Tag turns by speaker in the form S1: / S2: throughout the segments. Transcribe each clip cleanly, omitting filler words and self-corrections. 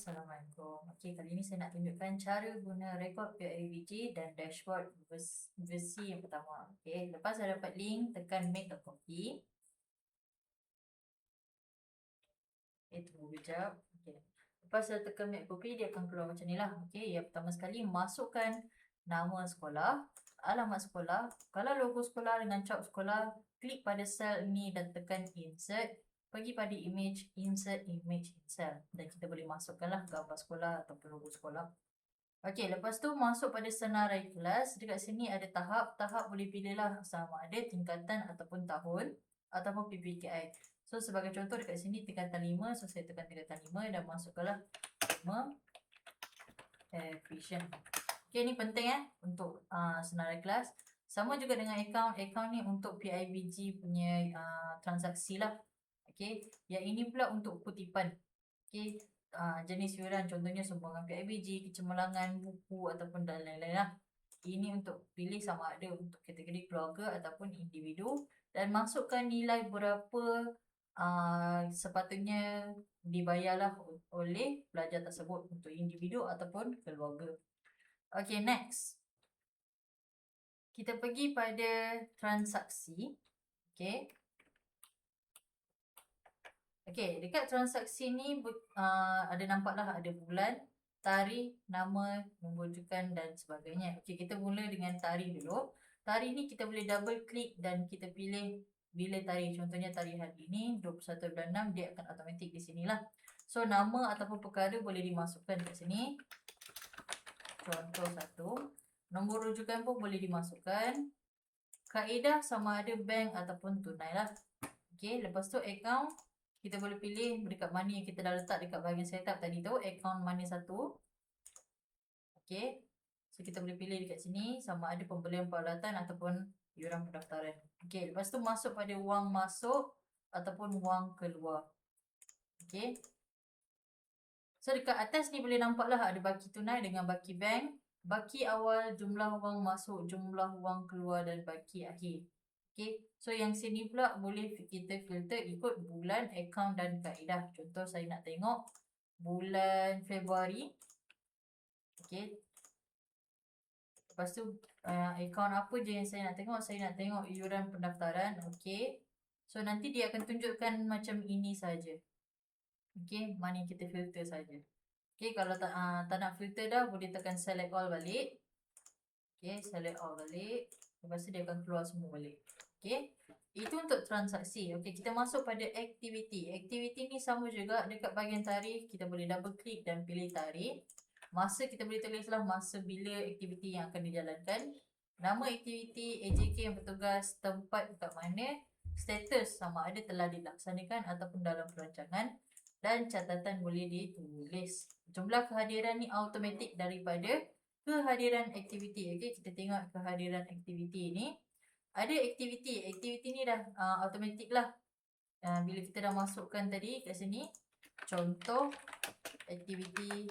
S1: Assalamualaikum. Okey, kali ini saya nak tunjukkan cara guna rekod PIBG dan dashboard versi yang pertama. Okey, lepas saya dapat link, tekan make a copy. Tunggu kejap. Okey. Lepas saya tekan make copy, dia akan keluar macam ni lah. Okey, yang pertama sekali, masukkan nama sekolah, alamat sekolah. Kalau logo sekolah dengan cap sekolah, klik pada sel ni dan tekan insert. Pergi pada image, insert image in cell. Dan kita boleh masukkanlah gambar sekolah ataupun logo sekolah. Okey, lepas tu masuk pada senarai kelas. Dekat sini ada tahap boleh pilihlah sama ada tingkatan ataupun tahun ataupun PPKI. So sebagai contoh dekat sini tingkatan 5, so saya tekan tingkatan 5 dan masukkanlah 5 efficient. Okey, ni penting untuk senarai kelas. Sama juga dengan akaun ni untuk PIBG punya transaksi lah. Okey, yang ini pula untuk kutipan. Okey, jenis yuran contohnya sumbangan PIBG, kecemerlangan, buku ataupun dan lain-lain lah. Ini untuk pilih sama ada untuk kategori keluarga ataupun individu dan masukkan nilai berapa sepatutnya dibayarlah oleh pelajar tersebut untuk individu ataupun keluarga. Okey, next. Kita pergi pada transaksi. Okey. Okey, dekat transaksi ni ada nampaklah ada bulan, tarikh, nama, nombor rujukan dan sebagainya. Okey, kita mula dengan tarikh dulu. Tarikh ni kita boleh double klik dan kita pilih bila tarikh. Contohnya tarikh hari ini 21 bulan 6, dia akan automatik di sinilah. So nama ataupun perkara boleh dimasukkan kat sini. Contoh 1. Nombor rujukan pun boleh dimasukkan. Kaedah sama ada bank ataupun tunai lah. Okey, lepas tu account kita boleh pilih dekat mana yang kita dah letak dekat bahagian setup tadi tu, account mana satu. Okey. So kita boleh pilih dekat sini sama ada pembelian peralatan ataupun yuran pendaftaran. Okey, lepas tu masuk pada wang masuk ataupun wang keluar. Okey. So dekat atas ni boleh nampaklah ada baki tunai dengan baki bank, baki awal, jumlah wang masuk, jumlah wang keluar dan baki akhir. Okey, so yang sini pula boleh kita filter ikut bulan, akaun dan kaedah. Contoh saya nak tengok bulan Februari. Okey. Lepas tu akaun apa je yang saya nak tengok? Saya nak tengok yuran pendaftaran. Okey. So nanti dia akan tunjukkan macam ini saja. Okey, mana yang kita filter saja. Okey, kalau tak nak filter dah, boleh tekan select all balik. Okey, select all balik. Lepas tu dia akan keluar semua balik. Okey, itu untuk transaksi. Okey, kita masuk pada aktiviti. Aktiviti ni sama juga, dekat bahagian tarikh kita boleh double klik dan pilih tarikh. Masa kita boleh tulislah masa bila aktiviti yang akan dijalankan. Nama aktiviti, AJK yang bertugas, tempat dekat mana, status sama ada telah dilaksanakan ataupun dalam perancangan dan catatan boleh ditulis. Jumlah kehadiran ni automatik daripada kehadiran aktiviti. Okey, kita tengok kehadiran aktiviti ni. Ada aktiviti ni dah automatik lah. Bila kita dah masukkan tadi kat sini, contoh aktiviti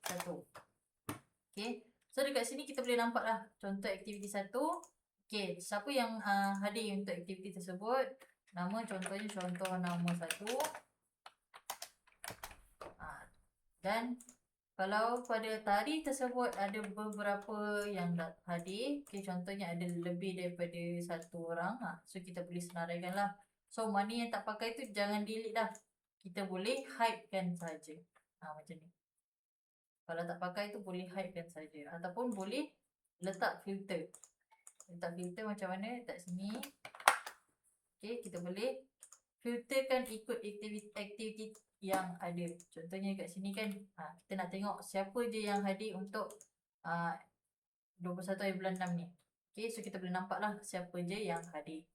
S1: 1. Okey, so dekat sini kita boleh nampak lah contoh aktiviti 1. Okey, siapa yang hadir untuk aktiviti tersebut, nama contohnya contoh nama 1. Dan kalau pada tarikh tersebut ada beberapa yang hadir, okay, contohnya ada lebih daripada 1 orang, so kita boleh senaraikan lah. So mana yang tak pakai tu jangan delete lah. Kita boleh hide kan saja. Macam ni. Kalau tak pakai tu boleh hide kan saja. Ataupun boleh letak filter. Letak filter macam mana? Letak sini. Okay, kita boleh filterkan ikut aktiviti yang ada. Contohnya kat sini kan, kita nak tengok siapa je yang hadir untuk 21 hari bulan 6 ni. Okay, so kita boleh nampak lah siapa je yang hadir.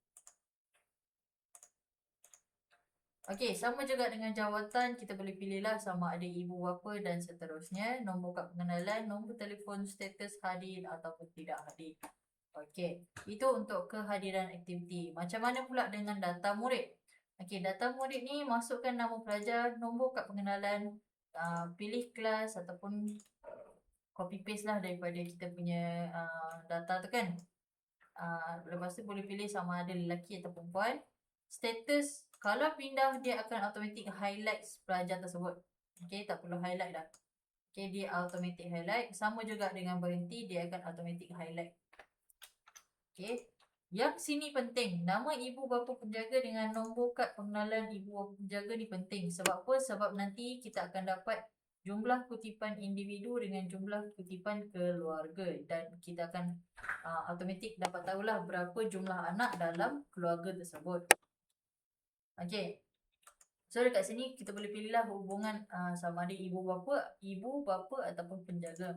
S1: Okay, sama juga dengan jawatan, kita boleh pilih lah sama ada ibu bapa dan seterusnya. Nombor kad pengenalan, nombor telefon, status hadir ataupun tidak hadir. Okay, itu untuk kehadiran aktiviti. Macam mana pula dengan data murid? Okay, data murid ni masukkan nama pelajar, nombor kad pengenalan, pilih kelas ataupun copy paste lah daripada kita punya data tu kan. Lepas tu boleh pilih sama ada lelaki atau perempuan. Status, kalau pindah dia akan automatic highlight pelajar tersebut. Okay, tak perlu highlight dah. Okay, dia automatic highlight. Sama juga dengan berhenti, dia akan automatic highlight. Okay. Yang sini penting. Nama ibu bapa penjaga dengan nombor kad pengenalan ibu bapa penjaga ni penting. Sebab apa? Sebab nanti kita akan dapat jumlah kutipan individu dengan jumlah kutipan keluarga. Dan kita akan automatik dapat tahulah berapa jumlah anak dalam keluarga tersebut. Okay. So dekat sini kita boleh pilihlah hubungan sama ada ibu bapa ataupun penjaga.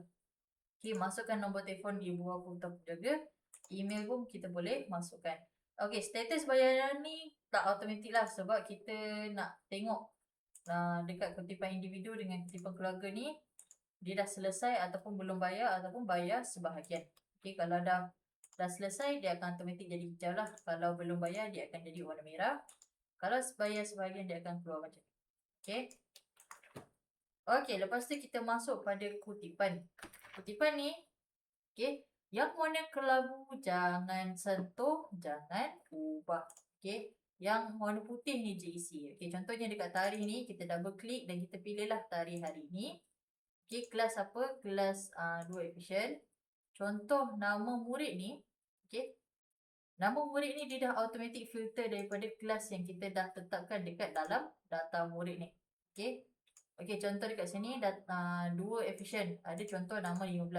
S1: Okay, masukkan nombor telefon ibu bapa atau penjaga. Email pun kita boleh masukkan. Okay, status bayaran ni tak automatik lah sebab kita nak tengok dekat kutipan individu dengan kutipan keluarga ni dia dah selesai ataupun belum bayar ataupun bayar sebahagian. Okay, kalau dah selesai dia akan automatik jadi hijau lah. Kalau belum bayar dia akan jadi warna merah. Kalau bayar sebahagian dia akan keluar macam ni. Okay. Okay, lepas tu kita masuk pada kutipan. Kutipan ni, okay, yang warna kelabu jangan sentuh, jangan ubah. Okay. Yang warna putih ni je isi. Okay. Contohnya dekat tarikh ni, kita double klik dan kita pilihlah tarikh hari ni. Okay. Kelas apa? Kelas 2 efisien. Contoh nama murid ni. Okay. Nama murid ni dia dah automatic filter daripada kelas yang kita dah tetapkan dekat dalam data murid ni. Okay. Okay. Contoh dekat sini 2 efisien. Ada contoh nama 15.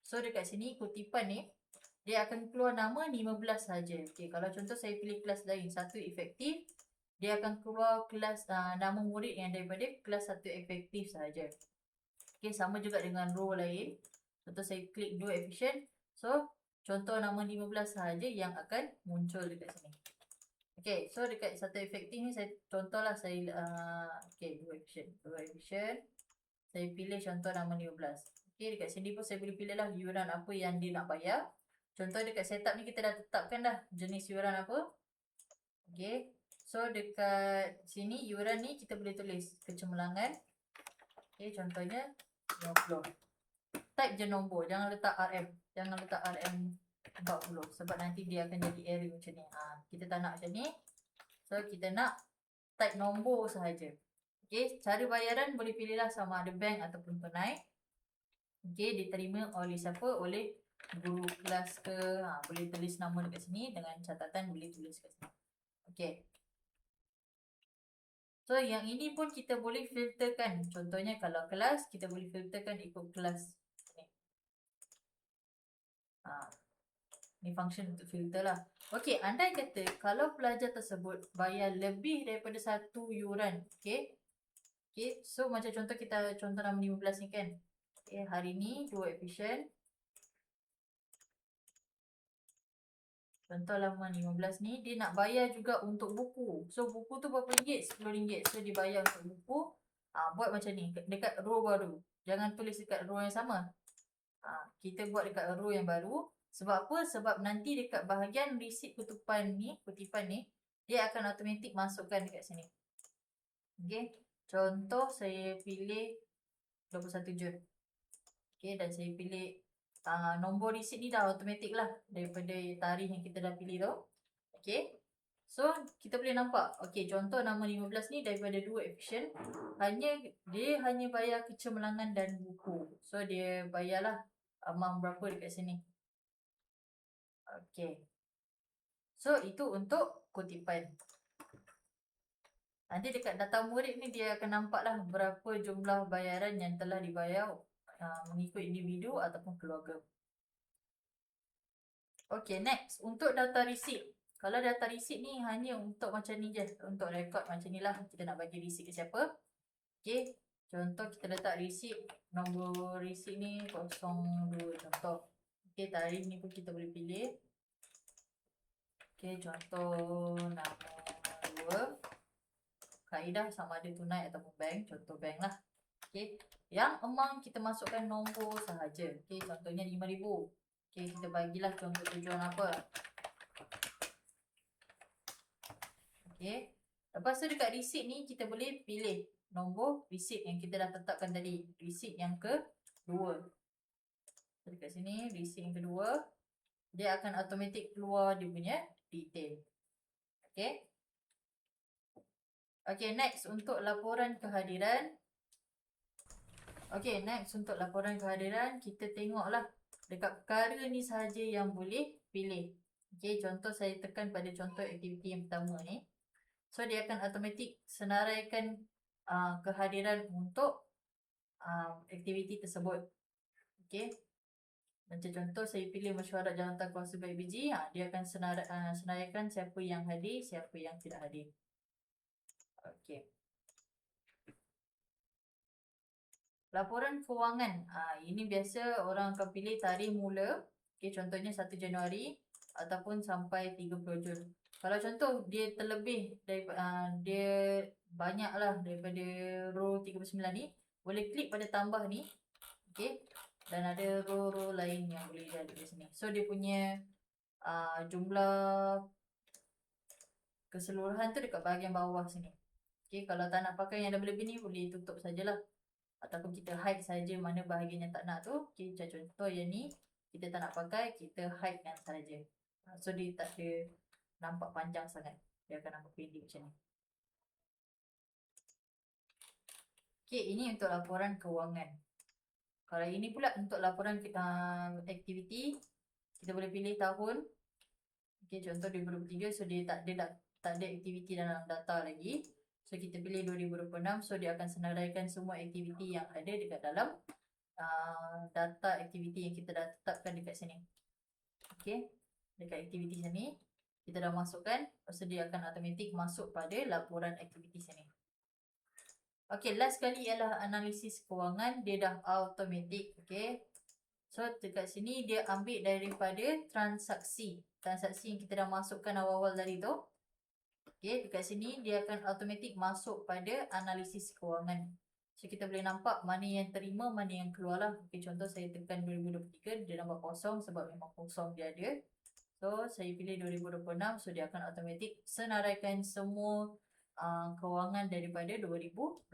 S1: So dekat sini kutipan ni dia akan keluar nama 15 saja. Okey, kalau contoh saya pilih kelas lain 1 efektif, dia akan keluar kelas nama murid yang daripada kelas 1 efektif saja. Okey, sama juga dengan row lain. Contoh saya klik 2 efisien. So contoh nama 15 saja yang akan muncul dekat sini. Okey, so dekat 1 efektif ni saya contohlah saya okey 2 efisien. Saya pilih contoh nama 15. Okay, dekat sini pun saya boleh pilih lah yuran apa yang dia nak bayar. Contoh dekat setup ni kita dah tetapkan dah jenis yuran apa. Okay, so dekat sini yuran ni kita boleh tulis kecemerlangan. Okay, contohnya 50. Type je nombor, jangan letak RM. Jangan letak RM 40 sebab nanti dia akan jadi error macam ni. Kita tak nak macam ni. So kita nak type nombor sahaja. Okay, cara bayaran boleh pilihlah sama ada bank ataupun tunai. Okay, diterima oleh siapa? Oleh guru kelas ke. Boleh tulis nama dekat sini dengan catatan boleh tulis kat sini. Okay. So, yang ini pun kita boleh filterkan. Contohnya kalau kelas, kita boleh filterkan ikut kelas. Ni function untuk filter lah. Okay, andai kata kalau pelajar tersebut bayar lebih daripada 1 yuran. Okay. Okay, so macam contoh kita, contoh nama 15 ni kan. Okay, hari ni 2 efisien. Contoh lama 15 ni, dia nak bayar juga untuk buku. So, buku tu berapa ringgit? RM10. So, dia bayar untuk buku. Buat macam ni, dekat row baru. Jangan tulis dekat row yang sama. Kita buat dekat row yang baru. Sebab apa? Sebab nanti dekat bahagian resit kutipan ni, dia akan automatik masukkan dekat sini. Okay. Contoh, saya pilih 21 Jun. Okay, dan saya pilih nombor resit ni dah automatik lah daripada tarikh yang kita dah pilih tu. Okay. So, kita boleh nampak. Okay, contoh nama 15 ni daripada 2 efisien. Dia hanya bayar kecemerlangan dan buku. So, dia bayarlah amount berapa dekat sini. Okay. So, itu untuk kutipan. Nanti dekat data murid ni dia akan nampak lah berapa jumlah bayaran yang telah dibayar mengikut individu ataupun keluarga. Okay, next. Untuk data resit. Kalau data resit ni hanya untuk macam ni je. Untuk rekod macam ni lah. Kita nak bagi resit ke siapa. Okay. Contoh kita letak resit. Nombor resit ni 02 contoh. Okay, tarikh ni pun kita boleh pilih. Okay, contoh nama 2. Kaedah sama ada tunai ataupun bank. Contoh bank lah. Okay. Yang amount kita masukkan nombor sahaja. Okay, contohnya 5,000. Okay, kita bagilah contoh tujuan apa. Okay. Lepas tu dekat resit ni kita boleh pilih nombor resit yang kita dah tetapkan tadi. Resit yang kedua. Dekat sini resit yang kedua. Dia akan automatik keluar dia punya detail. Okay. Okay, next untuk laporan kehadiran. Okay, next untuk laporan kehadiran, kita tengoklah dekat perkara ni sahaja yang boleh pilih. Okay, contoh saya tekan pada contoh aktiviti yang pertama ni. So, dia akan automatik senaraikan kehadiran untuk aktiviti tersebut. Okay. Macam contoh saya pilih mesyuarat jawatan kuasa baik biji, dia akan senaraikan siapa yang hadir, siapa yang tidak hadir. Okay. Laporan kewangan. Ini biasa orang akan pilih tarikh mula. Okay, contohnya 1 Januari ataupun sampai 30 Jun. Kalau contoh dia terlebih daripada dia banyaklah daripada row 39 ni, boleh klik pada tambah ni. Okay. Dan ada row-row lain yang boleh ada di sini. So dia punya jumlah keseluruhan tu dekat bahagian bawah sini. Okay, kalau tak nak pakai yang dah lebih ni, boleh tutup sajalah. Ataupun kita hide saja mana bahagian yang tak nak tu. Okay, macam contoh yang ni, kita tak nak pakai, kita hide kan saja. So dia tak ada nampak panjang sangat. Dia akan nampak pendek macam ni. Okay, ini untuk laporan kewangan. Kalau ini pula untuk laporan aktiviti, kita boleh pilih tahun. Okay, contoh 2023, so dia tak ada aktiviti dalam data lagi. So kita pilih 2026, so dia akan senaraikan semua aktiviti yang ada dekat dalam data aktiviti yang kita dah tetapkan dekat sini. Okay, dekat aktiviti sini kita dah masukkan, so dia akan automatik masuk pada laporan aktiviti sini. Okay, last kali ialah analisis kewangan, dia dah automatik. Okay, so dekat sini dia ambil daripada transaksi yang kita dah masukkan awal-awal tadi tu. Okay, dekat sini dia akan automatik masuk pada analisis kewangan. So kita boleh nampak mana yang terima, mana yang keluar lah. Okay, contoh saya tekan 2023, dia nampak kosong sebab memang kosong dia ada. So saya pilih 2026, so dia akan automatik senaraikan semua kewangan daripada 2026.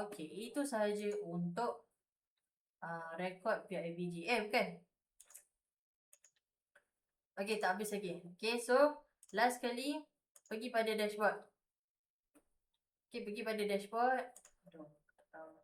S1: Okay, itu sahaja untuk rekod PIBG. Bukan. Okay, tak habis lagi. Okay, so last kali pergi pada dashboard. Okay, pergi pada dashboard. Aduh, tak tahu.